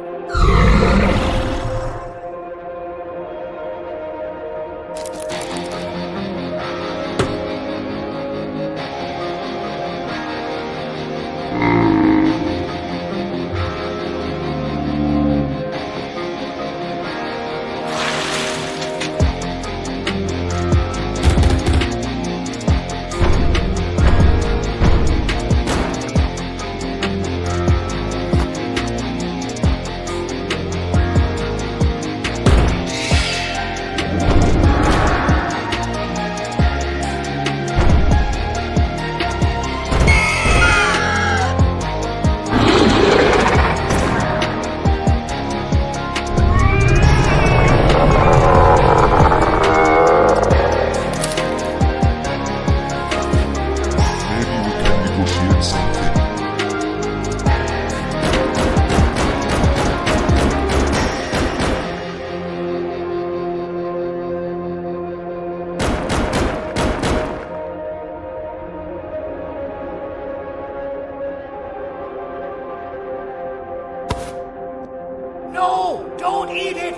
No! Don't eat it!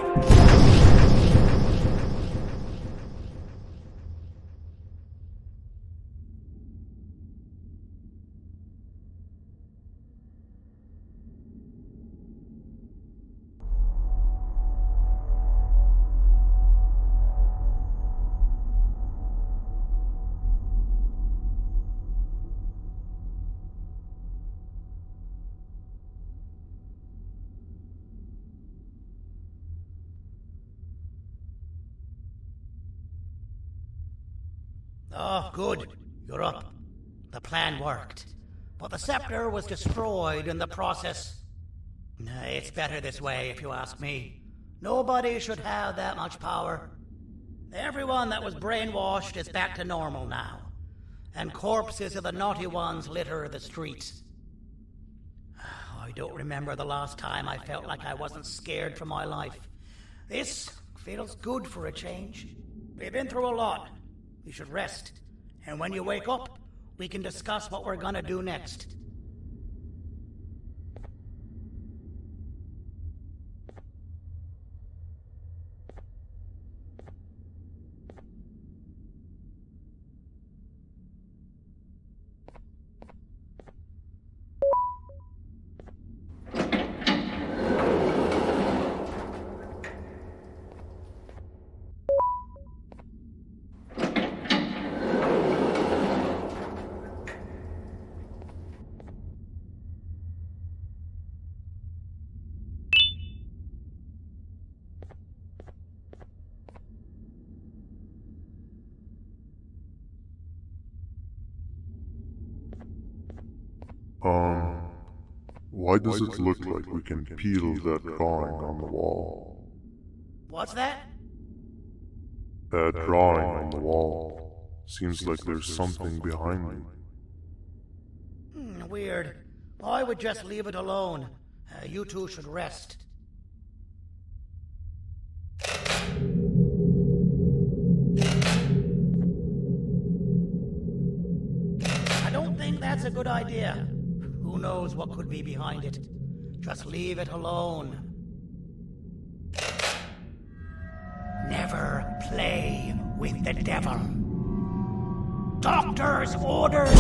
Oh, good. You're up. The plan worked. But the scepter was destroyed in the process. It's better this way, if you ask me. Nobody should have that much power. Everyone that was brainwashed is back to normal now. And corpses of the naughty ones litter the streets. I don't remember the last time I felt like I wasn't scared for my life. This feels good for a change. We've been through a lot. You should rest. And when you wake up, we can discuss what we're gonna do next. Why does it look like we can peel that drawing on the wall? What's that? That drawing on the wall. Seems like there's something behind it. Weird. I would just leave it alone. You two should rest. I don't think that's a good idea. Who knows what could be behind it? Just leave it alone. Never play with the devil. Doctor's orders!